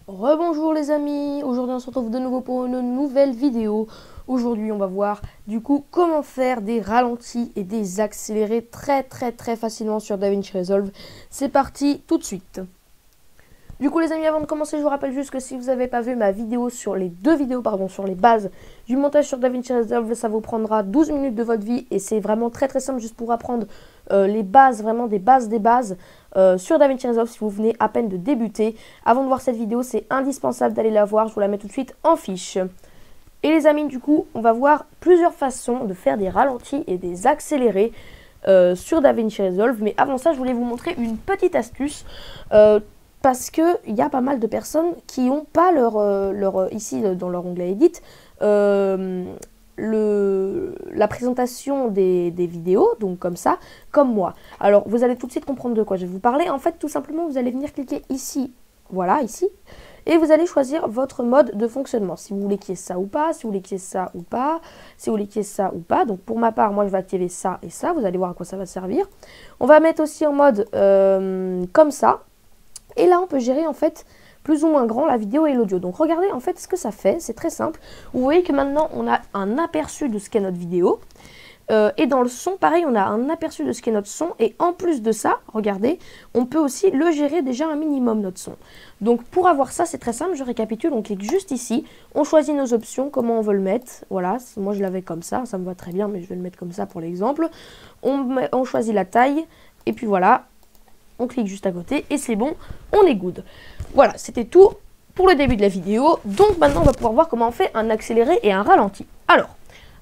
Rebonjour les amis, aujourd'hui on se retrouve de nouveau pour une nouvelle vidéo. Aujourd'hui on va voir du coup comment faire des ralentis et des accélérés très facilement sur DaVinci Resolve. C'est parti tout de suite. Du coup les amis, avant de commencer, je vous rappelle juste que si vous n'avez pas vu ma vidéo sur les deux vidéos sur les bases du montage sur DaVinci Resolve, ça vous prendra 12 minutes de votre vie et c'est vraiment très simple juste pour apprendre les bases, vraiment des bases sur DaVinci Resolve si vous venez à peine de débuter. Avant de voir cette vidéo, c'est indispensable d'aller la voir, je vous la mets tout de suite en fiche. Et les amis, du coup, on va voir plusieurs façons de faire des ralentis et des accélérés sur DaVinci Resolve. Mais avant ça, je voulais vous montrer une petite astuce parce qu'il y a pas mal de personnes qui n'ont pas ici dans leur onglet Edit, la présentation des vidéos, donc comme ça, comme moi. Alors, vous allez tout de suite comprendre de quoi je vais vous parler. En fait, tout simplement, vous allez venir cliquer ici, voilà, ici, et vous allez choisir votre mode de fonctionnement. Si vous voulez qu'il y ait ça ou pas, si vous voulez qu'il y ait ça ou pas, si vous voulez qu'il y ait ça ou pas. Donc, pour ma part, moi, je vais activer ça et ça. Vous allez voir à quoi ça va servir. On va mettre aussi en mode comme ça. Et là, on peut gérer en fait plus ou moins grand la vidéo et l'audio. Donc regardez en fait ce que ça fait, c'est très simple. Vous voyez que maintenant on a un aperçu de ce qu'est notre vidéo. Et dans le son, pareil, on a un aperçu de ce qu'est notre son. Et en plus de ça, regardez, on peut aussi le gérer déjà un minimum notre son. Donc pour avoir ça, c'est très simple, je récapitule, on clique juste ici, on choisit nos options, comment on veut le mettre. Voilà, moi je l'avais comme ça me va très bien, mais je vais le mettre comme ça pour l'exemple. On choisit la taille, et puis voilà. On clique juste à côté et c'est bon, on est good. Voilà, c'était tout pour le début de la vidéo. Donc maintenant, on va pouvoir voir comment on fait un accéléré et un ralenti. Alors,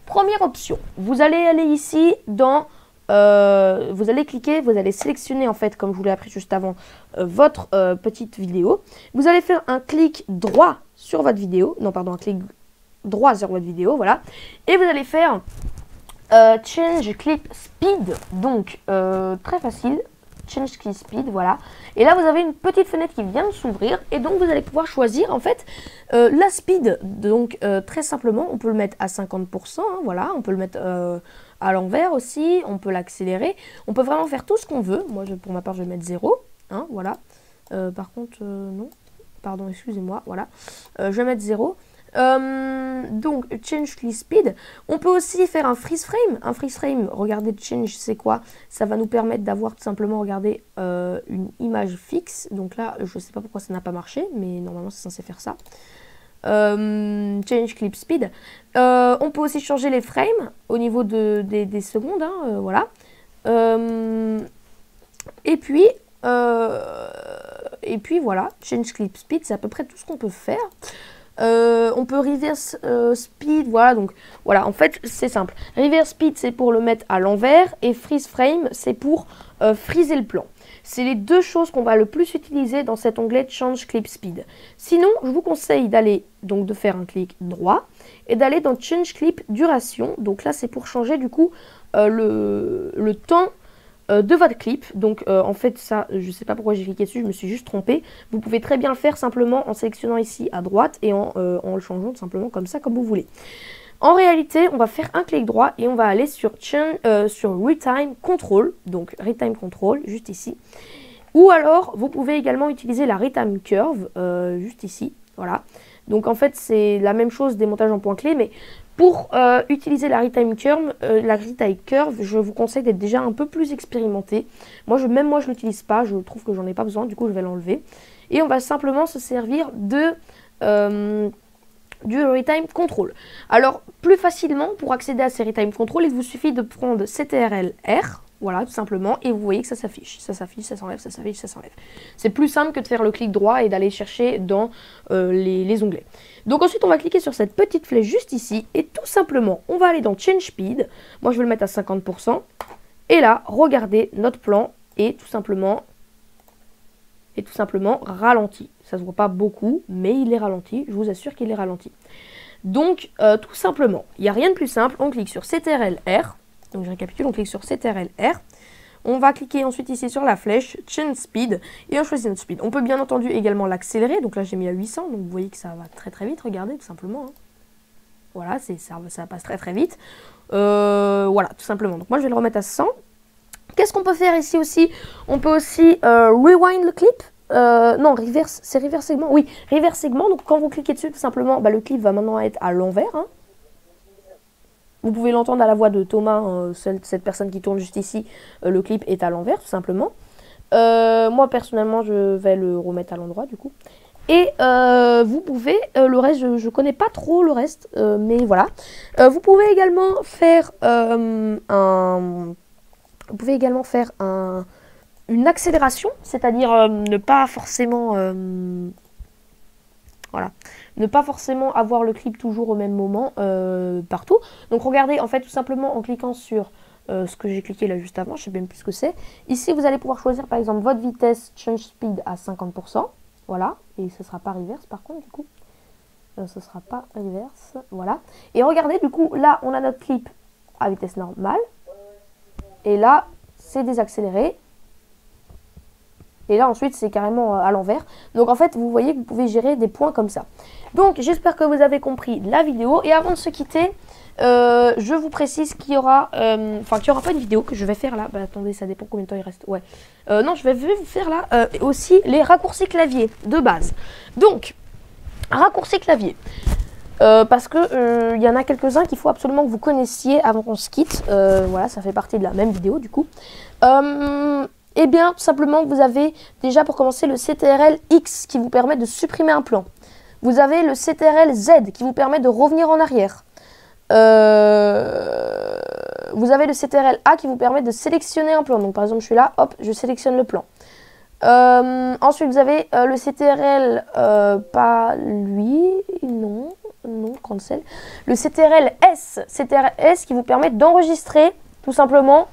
première option, vous allez aller ici dans... vous allez cliquer, vous allez sélectionner en fait, comme je vous l'ai appris juste avant, votre petite vidéo. Vous allez faire un clic droit sur votre vidéo. Non, pardon, un clic droit sur votre vidéo, voilà. Et vous allez faire Change Clip Speed. Donc, très facile. Change Clip Speed, voilà. Et là, vous avez une petite fenêtre qui vient de s'ouvrir. Et donc, vous allez pouvoir choisir, en fait, la speed. Donc, très simplement, on peut le mettre à 50%, hein, voilà. On peut le mettre à l'envers aussi. On peut l'accélérer. On peut vraiment faire tout ce qu'on veut. Moi, pour ma part, je vais mettre 0. Hein, voilà. Par contre, non. Pardon, excusez-moi, voilà. Je vais mettre 0. Donc change clip speed, on peut aussi faire un freeze frame. Un freeze frame, regardez, change c'est quoi? Ça va nous permettre d'avoir tout simplement, regardez, une image fixe. Donc là, je sais pas pourquoi ça n'a pas marché, mais normalement c'est censé faire ça. Change clip speed. On peut aussi changer les frames au niveau des secondes, hein, voilà. Et puis voilà, change clip speed, c'est à peu près tout ce qu'on peut faire. On peut reverse speed, voilà, donc voilà, en fait c'est simple. Reverse speed, c'est pour le mettre à l'envers, et freeze frame, c'est pour freezer le plan. C'est les deux choses qu'on va le plus utiliser dans cet onglet Change Clip Speed. Sinon, je vous conseille d'aller, donc de faire un clic droit et d'aller dans Change Clip Duration. Donc là, c'est pour changer du coup le temps de votre clip. Donc en fait ça, je sais pas pourquoi j'ai cliqué dessus, je me suis juste trompée. Vous pouvez très bien le faire simplement en sélectionnant ici à droite et en le changeant tout simplement comme ça, comme vous voulez. En réalité, on va faire un clic droit et on va aller sur Retime Control, donc Retime Control, juste ici. Ou alors, vous pouvez également utiliser la Retime Curve, juste ici, voilà. Donc en fait, c'est la même chose des montages en point clé, mais pour utiliser la Retime Curve, je vous conseille d'être déjà un peu plus expérimenté. Même moi, je ne l'utilise pas, je trouve que j'en ai pas besoin, du coup, je vais l'enlever. Et on va simplement se servir du Retime Control. Alors, plus facilement, pour accéder à ces Retime Control, il vous suffit de prendre CTRL-R, voilà, tout simplement, et vous voyez que ça s'affiche. Ça s'affiche, ça s'enlève, ça s'affiche, ça s'enlève. C'est plus simple que de faire le clic droit et d'aller chercher dans les onglets. Donc ensuite, on va cliquer sur cette petite flèche juste ici, et tout simplement, on va aller dans Change Speed. Moi, je vais le mettre à 50%. Et là, regardez, notre plan est tout simplement ralenti. Ça se voit pas beaucoup, mais il est ralenti. Je vous assure qu'il est ralenti. Donc, tout simplement, il n'y a rien de plus simple. On clique sur CTRL-R. Donc, je récapitule, on clique sur CTRL-R. On va cliquer ensuite ici sur la flèche Change Speed et on choisit notre speed. On peut bien entendu également l'accélérer. Donc là, j'ai mis à 800. Donc, vous voyez que ça va très vite. Regardez, tout simplement. Hein. Voilà, ça passe très vite. Voilà, tout simplement. Donc, moi, je vais le remettre à 100. Qu'est-ce qu'on peut faire ici aussi? On peut aussi rewind le clip. Non, reverse, c'est reverse segment. Oui, reverse segment. Donc quand vous cliquez dessus, tout simplement, bah, le clip va maintenant être à l'envers. Hein. Vous pouvez l'entendre à la voix de Thomas, cette personne qui tourne juste ici. Le clip est à l'envers, tout simplement. Moi, personnellement, je vais le remettre à l'endroit, du coup. Et vous pouvez, le reste, je connais pas trop le reste, mais voilà. Vous pouvez également faire une accélération, c'est-à-dire ne pas forcément voilà, ne pas forcément avoir le clip toujours au même moment partout. Donc regardez, en fait, tout simplement en cliquant sur ce que j'ai cliqué là juste avant, je sais même plus ce que c'est. Ici, vous allez pouvoir choisir par exemple votre vitesse change speed à 50%. Voilà, et ce ne sera pas reverse par contre du coup. Ce ne sera pas reverse, voilà. Et regardez, du coup, là, on a notre clip à vitesse normale. Et là, c'est désaccéléré. Et là, ensuite, c'est carrément à l'envers. Donc, en fait, vous voyez que vous pouvez gérer des points comme ça. Donc, j'espère que vous avez compris la vidéo. Et avant de se quitter, je vous précise qu'il y aura... Enfin, qu'il n'y aura pas une vidéo que je vais faire là. Bah, attendez, ça dépend combien de temps il reste. Ouais. Non, je vais vous faire là aussi les raccourcis clavier de base. Donc, raccourcis clavier. Parce que y en a quelques-uns qu'il faut absolument que vous connaissiez avant qu'on se quitte. Voilà, ça fait partie de la même vidéo du coup. Eh bien, tout simplement, vous avez déjà pour commencer le CTRL X qui vous permet de supprimer un plan. Vous avez le CTRL Z qui vous permet de revenir en arrière. Vous avez le CTRL A qui vous permet de sélectionner un plan. Donc par exemple, je suis là, hop, je sélectionne le plan. Ensuite, vous avez le CTRL, pas lui, non, cancel. Le CTRL S qui vous permet d'enregistrer tout simplement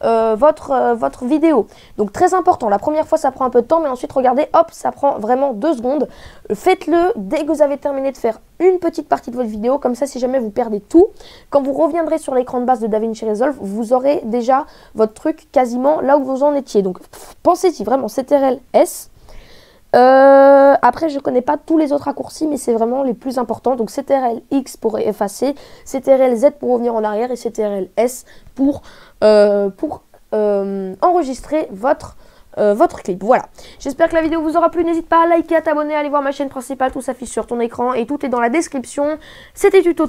votre vidéo. Donc très important, la première fois ça prend un peu de temps, mais ensuite regardez, hop, ça prend vraiment 2 secondes. Faites-le dès que vous avez terminé de faire une petite partie de votre vidéo, comme ça si jamais vous perdez tout, quand vous reviendrez sur l'écran de base de DaVinci Resolve, vous aurez déjà votre truc quasiment là où vous en étiez. Donc pensez-y, vraiment, CTRL S. Après, je connais pas tous les autres raccourcis, mais c'est vraiment les plus importants. Donc CTRL X pour effacer, CTRL Z pour revenir en arrière et CTRL S pour enregistrer votre clip. Voilà. J'espère que la vidéo vous aura plu. N'hésite pas à liker, à t'abonner, à aller voir ma chaîne principale. Tout s'affiche sur ton écran et tout est dans la description. C'était Tuto